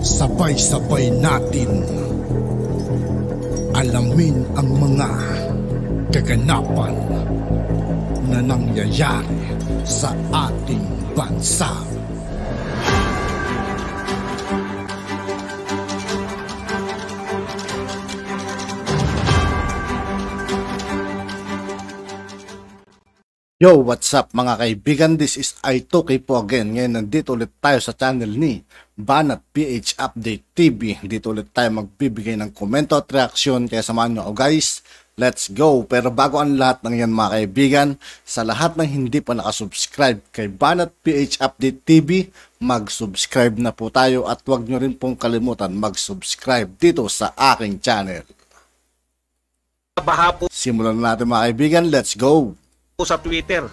Sabay-sabay natin alamin ang mga kaganapan na nangyayari sa ating bansa. Yo, what's up mga kaibigan? This is I2K po again. Ngayon nandito ulit tayo sa channel ni Banat PH Update TV. Dito ulit tayo magbibigay ng komento at reaksyon. Kaya samahan nyo ako guys. Let's go! Pero bago ang lahat ng yan mga kaibigan, sa lahat ng hindi pa nakasubscribe kay Banat PH Update TV, mag-subscribe na po tayo at huwag nyo rin pong kalimutan mag-subscribe dito sa aking channel. Simulan na natin mga kaibigan. Let's go! Sa Twitter,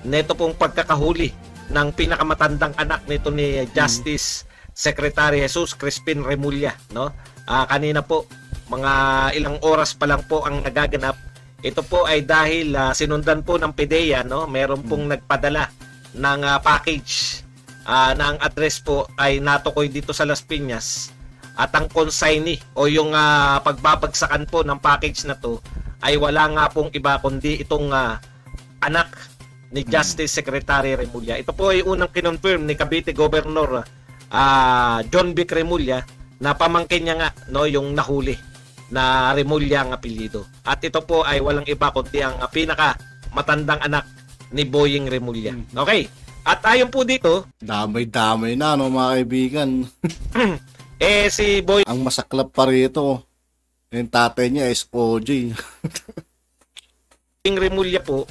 neto pong pagkakahuli ng pinakamatandang anak nito ni Justice Secretary Jesus Crispin Remulla, no? Kanina po, mga ilang oras pa lang po ang nagaganap. Ito po ay dahil sinundan po ng PDEA, no? Meron pong nagpadala ng package na ang address po ay natukoy dito sa Las Piñas. At ang consignee o yung pagbabagsakan po ng package na to ay wala nga pong iba kundi itong anak ni Justice Secretary Remulla. Ito po ay unang kinonfirm ni Cavite Governor John Vic Remulla na pamangkin niya nga, no, yung nahuli na Remulla ang apelyido. At ito po ay walang iba kundi ang pinaka matandang anak ni Boying Remulla. Okay. At ayon po dito, damay-damay na no mga kaibigan. si Boy, ang masaklap pa rito, yung tatay niya is OJ. Remulla po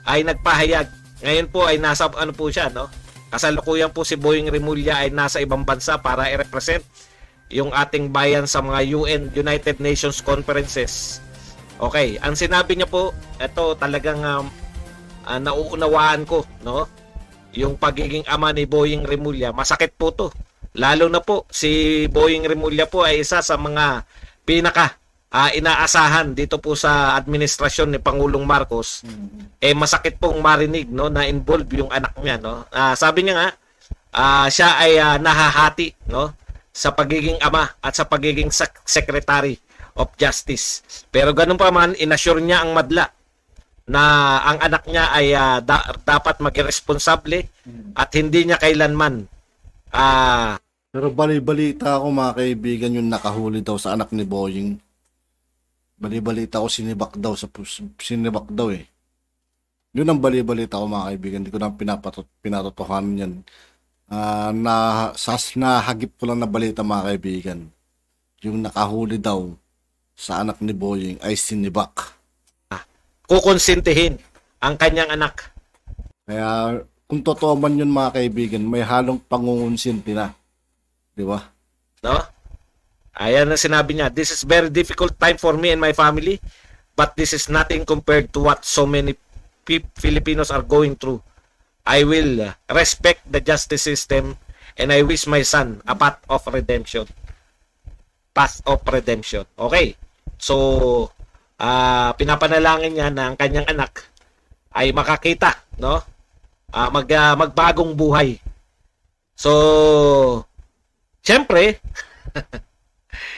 ay nagpahayag. Ngayon po ay nasa ano po siya, no? Kasalukuyan po si Boying Remulla ay nasa ibang bansa para i-represent yung ating bayan sa mga UN, United Nations conferences. Okay, ang sinabi niya po, ito talagang nauunawaan ko, no? Yung pagiging ama ni Boying Remulla, masakit po to. Lalo na po si Boying Remulla po ay isa sa mga pinaka inaasahan dito po sa administrasyon ni Pangulong Marcos. Masakit pong marinig, no, na involved yung anak niya, no. Sabi niya nga siya ay nahahati, no, sa pagiging ama at sa pagiging Secretary of Justice. Pero ganun pa man, inassure niya ang madla na ang anak niya ay dapat maging responsable at hindi niya kailanman pero bali-balita ako mga kaibigan yung nakahuli daw sa anak ni Boying. Bali-balita ko sinibak daw eh. Yun ang bali-balita ko mga kaibigan. Hindi ko na pinatotohanan yan. Nahagip ko lang na balita mga kaibigan. Yung nakahuli daw sa anak ni Boying ay sinibak. Kukonsintihin ang kanyang anak. Kaya kung totoo man yun mga kaibigan, may halong pangungonsinti na. Di ba? No? Ayan na sinabi niya, this is very difficult time for me and my family, but this is nothing compared to what so many Filipinos are going through. I will respect the justice system and I wish my son a path of redemption. Path of redemption. Okay. So, pinapanalangin niya na ang kanyang anak ay makakita, no? Magbagong buhay. So, siyempre,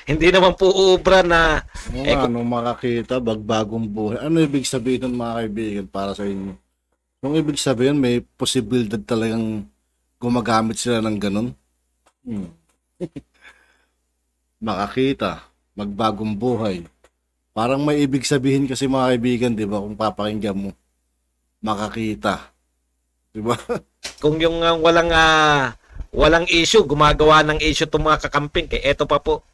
hindi naman po uubra na ano makakita, bagbagong buhay. Ano ibig sabihin ng mga kaibigan para sa inyo? Yung ibig sabihin, may posibilidad talagang gumagamit sila ng ganun. Makakita, magbagong buhay. Parang may ibig sabihin kasi mga kaibigan, di ba? Kung papakinggan mo, makakita. Di ba? Kung yung walang issue, gumagawa ng issue itong mga kakamping. Eto pa po,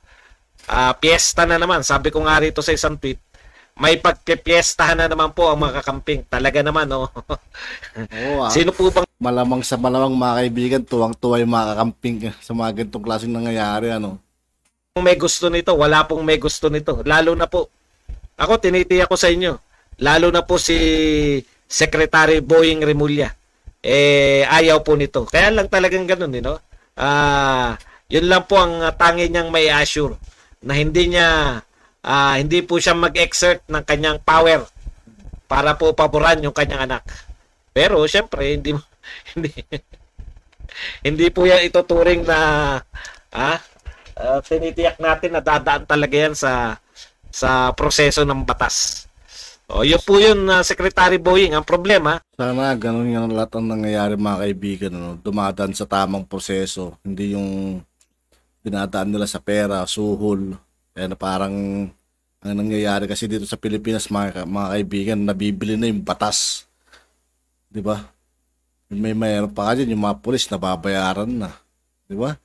piyesta na naman. Sabi ko nga rito sa isang tweet, may pagpipiestahan na naman po ang mga kakamping. Talaga naman, no? Sino po bang... Malamang sa malamang mga kaibigan, tuwang-tuwa yung mga kakamping sa mga ganitong klaseng nangyayari, ano? May gusto nito, wala pong may gusto nito. Lalo na po, ako tinitiyak ko sa inyo, lalo na po si Secretary Boying Remulla. Ayaw po nito. Kaya lang talagang ganun, no? Yun lang po ang tangi niyang may assure na hindi po siya mag-exert ng kanyang power para po paboran yung kanyang anak. Pero syempre hindi po yan ituturing na tinitiyak natin na dadaan talaga yan sa proseso ng batas. O, yun po yun, Secretary Boying. Ang problema, Sana ganun nga lahat ang nangyayari mga kaibigan, ano? Dumadaan sa tamang proseso, hindi yung dinadaan nila sa pera, suhol. Kaya na parang ang nangyayari kasi dito sa Pilipinas mga kaibigan, nabibili na yung batas. 'Di ba? Mayroon pa ka dyan, yung mga pulis nababayaran na. 'Di ba?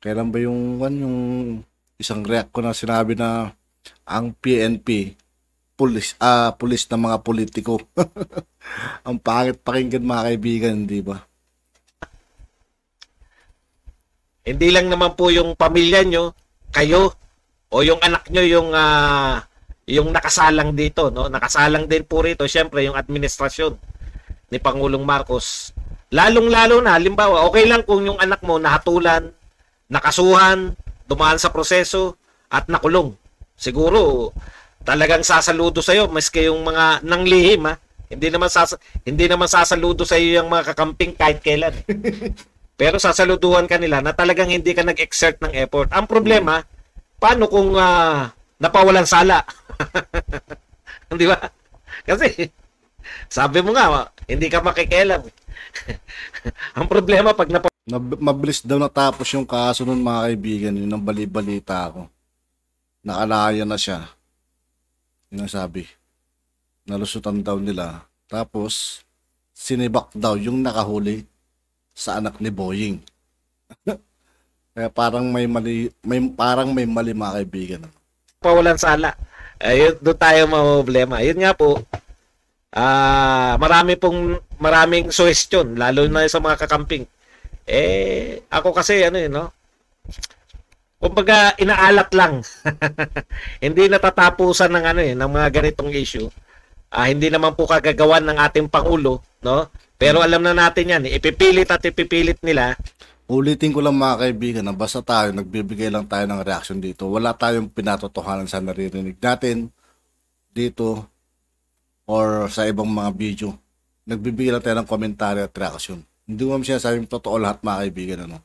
Kailan ba yung isang react ko na sinabi na ang PNP pulis ng mga politiko. Ang pangit pakinggan mga kaibigan, di ba? hindi lang naman po yung pamilya nyo, kayo, o yung anak nyo yung nakasalang dito, no? Nakasalang din po rito, syempre, yung administrasyon ni Pangulong Marcos. Lalong-lalo na, halimbawa, okay lang kung yung anak mo nahatulan, nakasuhan, dumaan sa proseso, at nakulong. Siguro, talagang sasaludo sa'yo, maski yung mga nanglihim, ha? Hindi naman sasaludo sa'yo yung mga kakamping kahit kailan. Pero sasaluduhan ka nila na talagang hindi ka nag-exert ng effort. Ang problema, paano kung napawalan sala? Di ba? Kasi, sabi mo nga, hindi ka makikialam. Ang problema, pag Mabilis daw natapos yung kaso nun mga kaibigan, yun ang bali-balita ko. Nakalaya na siya. Yun ang sabi. Nalusutan daw nila. Tapos, sinibak daw yung nakahuli sa anak ni Boying. Kaya parang may mali mga kaibigan. pawalan sala. Ayun, doon tayo problema. Yun nga po, maraming suggestion, lalo na sa mga kakamping. Ako kasi, no? Kumbaga, inaalat lang. Hindi natatapusan ng ng mga ganitong issue. Hindi naman po kagagawan ng ating Pangulo, no? Pero alam na natin yan, ipipilit nila. Ulitin ko lang mga kaibigan, na basta tayo, nagbibigay lang tayo ng reaction dito. Wala tayong pinatotohanan sa naririnig natin dito or sa ibang mga video. Nagbibigay lang tayo ng komentaryo at reaction. Hindi mo sinasabing totoo lahat mga kaibigan, ano?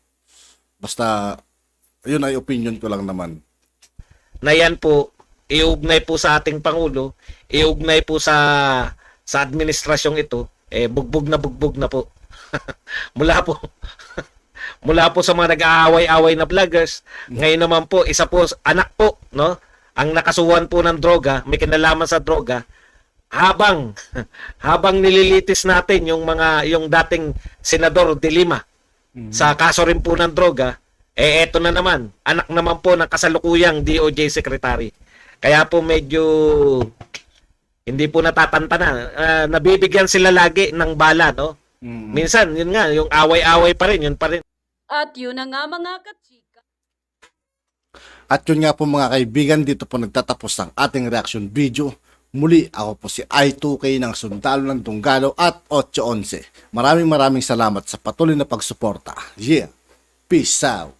Basta, yun ay opinion ko lang naman. Na yan po, iugnay po sa ating Pangulo, iugnay po sa administrasyong ito, bugbog na po. mula po sa mga nag-aaway-away na vloggers. Ngayon naman po, isa po, anak po, no? Ang nakasuhan po ng droga, may kinalaman sa droga, habang nililitis natin yung dating senador de Lima sa kaso rin po ng droga, eto na naman, anak naman po ng kasalukuyang DOJ Secretary. Kaya po medyo hindi po natatantana. Nabibigyan sila lagi ng bala, no? Minsan, yun nga, yung away-away pa rin, yun pa rin. At yun na nga mga kachika. At yun nga po mga kaibigan, dito po nagtatapos ang ating reaction video. Muli, ako po si I2K ng Sundalo ng Tunggalo at 811. Maraming salamat sa patuloy na pagsuporta. Yeah, peace out.